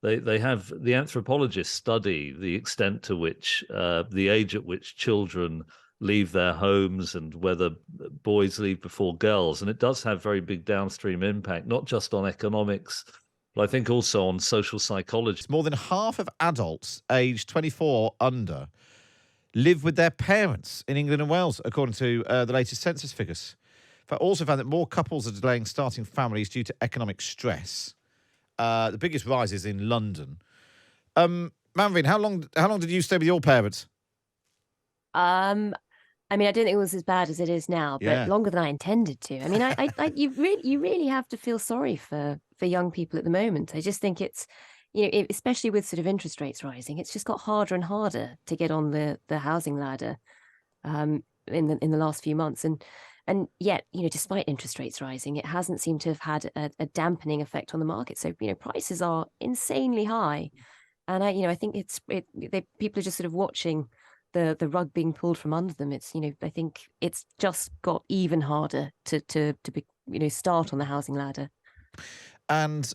they have the anthropologists study the extent to which the age at which children leave their homes and whether boys leave before girls, and it does have very big downstream impact, not just on economics, but I think also on social psychology. More than half of adults aged 24 under live with their parents in England and Wales, according to the latest census figures. I also found that more couples are delaying starting families due to economic stress. The biggest rise is in London. Manveen, how long did you stay with your parents? Um, I mean, I don't think it was as bad as it is now, but Yeah. longer than I intended to. I mean, you really have to feel sorry for young people at the moment. I just think it's, especially with sort of interest rates rising, it's just got harder and harder to get on the housing ladder, in the last few months, and yet, despite interest rates rising, it hasn't seemed to have had a dampening effect on the market. So, prices are insanely high, and I think people are just sort of watching the rug being pulled from under them. It's, I think it's just got even harder to be, start on the housing ladder. And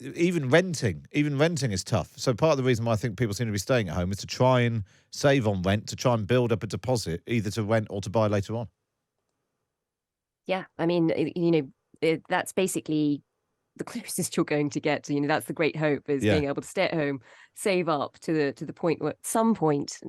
even renting is tough. So part of the reason why I think people seem to be staying at home is to try and save on rent, to try and build up a deposit, either to rent or to buy later on. Yeah, I mean, that's basically the closest you're going to get to, that's the great hope, is Yeah. being able to stay at home, save up to the point where at some point,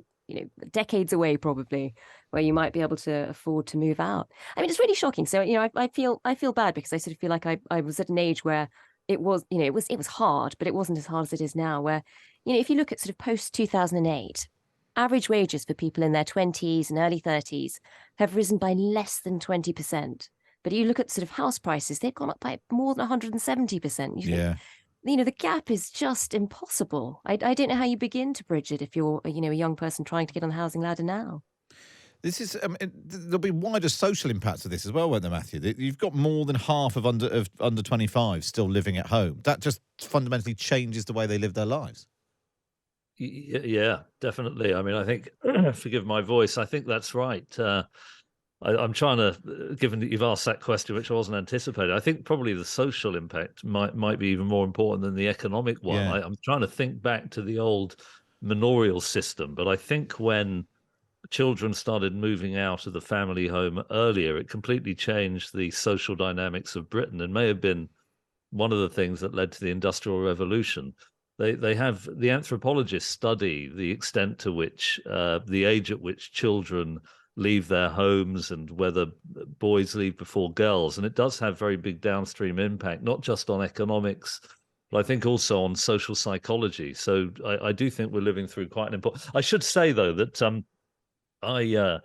decades away probably, where you might be able to afford to move out. I mean, it's really shocking. So, I feel bad because I sort of feel like I was at an age where it was, it was hard, but it wasn't as hard as it is now, where, if you look at sort of post 2008, average wages for people in their 20s and early 30s have risen by less than 20%. But you look at sort of house prices, they've gone up by more than 170%. You think, Yeah. the gap is just impossible. I don't know how you begin to bridge it if you're, a young person trying to get on the housing ladder now. This is there'll be wider social impacts of this as well, won't there, Matthew? You've got more than half of under 25 still living at home. That just fundamentally changes the way they live their lives. Yeah, definitely. I mean, I think, forgive my voice, I think that's right. I'm trying to, given that you've asked that question, which I wasn't anticipating, I think probably the social impact might be even more important than the economic one. Yeah. I'm trying to think back to the old manorial system, but I think when children started moving out of the family home earlier, it completely changed the social dynamics of Britain, and may have been one of the things that led to the Industrial Revolution. They have the anthropologists study the extent to which the age at which children leave their homes and whether boys leave before girls, and it does have very big downstream impact, not just on economics, but I think also on social psychology. So I do think we're living through quite an important. I should say though that I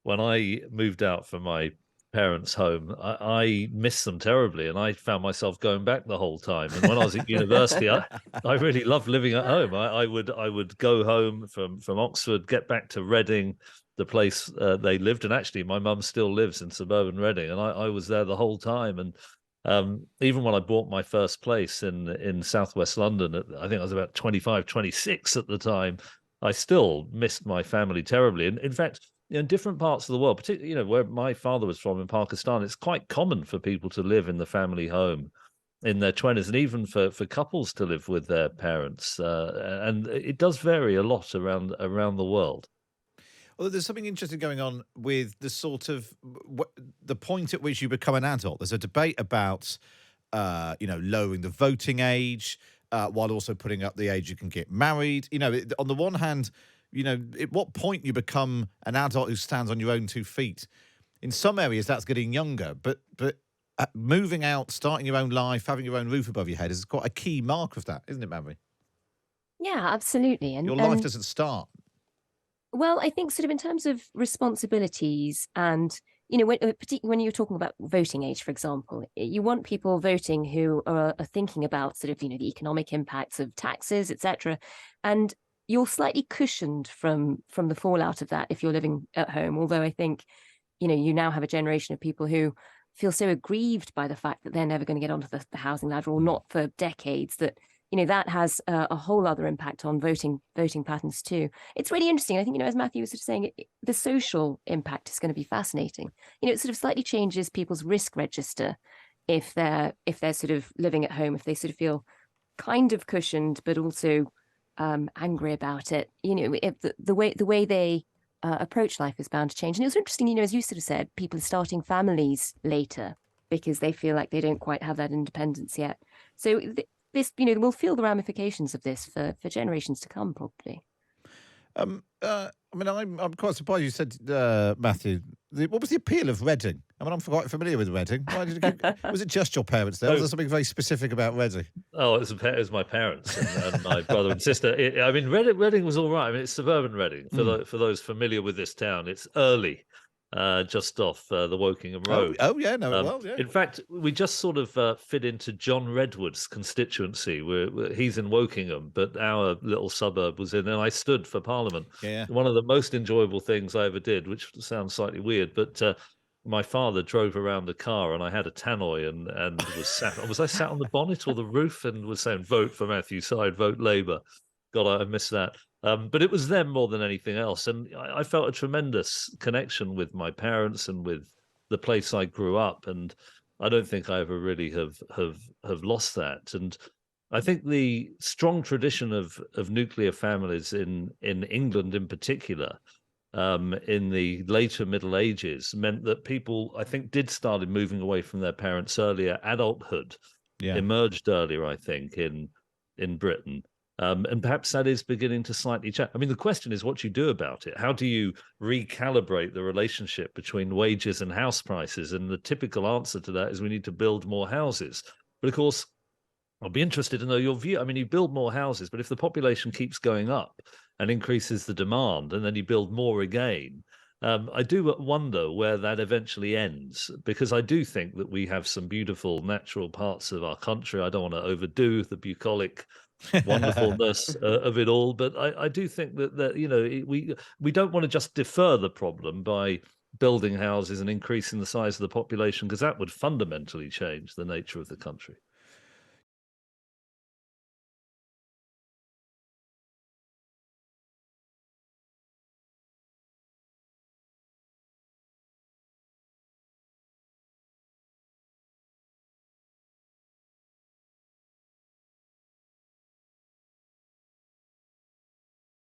when I moved out from my parents' home, I missed them terribly, and I found myself going back the whole time. And when I was at university, I really loved living at home. I would go home from Oxford, get back to Reading, the place they lived, and actually my mum still lives in suburban Reading, and I was there the whole time. And even when I bought my first place in southwest London, I think I was about 25, 26 at the time, I still missed my family terribly. And in fact, in different parts of the world, particularly, where my father was from in Pakistan, it's quite common for people to live in the family home in their 20s, and even for couples to live with their parents. And it does vary a lot around the world. Well, there's something interesting going on with the sort of the point at which you become an adult. There's a debate about, lowering the voting age, while also putting up the age you can get married. On the one hand, at what point you become an adult who stands on your own 2 feet. In some areas, that's getting younger, but moving out, starting your own life, having your own roof above your head is quite a key marker of that, isn't it, Manveen? Yeah, absolutely. Your life doesn't start. Well, I think sort of in terms of responsibilities and, particularly when you're talking about voting age, for example, you want people voting who are thinking about sort of, the economic impacts of taxes, etc. And you're slightly cushioned from the fallout of that if you're living at home. Although I think, you now have a generation of people who feel so aggrieved by the fact that they're never going to get onto the housing ladder, or not for decades, that that has a whole other impact on voting patterns too. It's really interesting. I think, as Matthew was sort of saying, the social impact is going to be fascinating. It sort of slightly changes people's risk register if they're sort of living at home, if they sort of feel kind of cushioned, but also angry about it. You know, the way they approach life is bound to change. And it was interesting, you know, as you sort of said, people are starting families later because they feel like they don't quite have that independence yet. So this, you know, we'll feel the ramifications of this for generations to come, probably. I mean, I'm quite surprised you said, Matthew. What was the appeal of Reading? I mean, I'm quite familiar with Reading. Why did was it just your parents there? Or was there something very specific about Reading? Oh, it was my parents and my brother and sister. I mean, Reading was all right. I mean, it's suburban Reading. For those familiar with this town, it's early, just off the Wokingham Road. Oh yeah, no, well, yeah. In fact, we just sort of fit into John Redwood's constituency. He's in Wokingham, but our little suburb was in, and I stood for Parliament. Yeah. One of the most enjoyable things I ever did, which sounds slightly weird, but my father drove around the car, and I had a tannoy, and was I sat on the bonnet or the roof, and was saying, "Vote for Matthew Syed, vote Labour." God, I missed that. But it was them more than anything else, and I felt a tremendous connection with my parents and with the place I grew up, and I don't think I ever really have lost that. And I think the strong tradition of nuclear families in England, in particular, in the later Middle Ages, meant that people, I think, did started moving away from their parents earlier. Adulthood emerged earlier, I think, in Britain. And perhaps that is beginning to slightly change. I mean, the question is what you do about it. How do you recalibrate the relationship between wages and house prices? And the typical answer to that is we need to build more houses. But of course, I'll be interested to know your view. I mean, you build more houses, but if the population keeps going up and increases the demand, and then you build more again, I do wonder where that eventually ends, because I do think that we have some beautiful natural parts of our country. I don't want to overdo the bucolic wonderfulness of it all, but I do think that you know we don't want to just defer the problem by building houses and increasing the size of the population, because that would fundamentally change the nature of the country.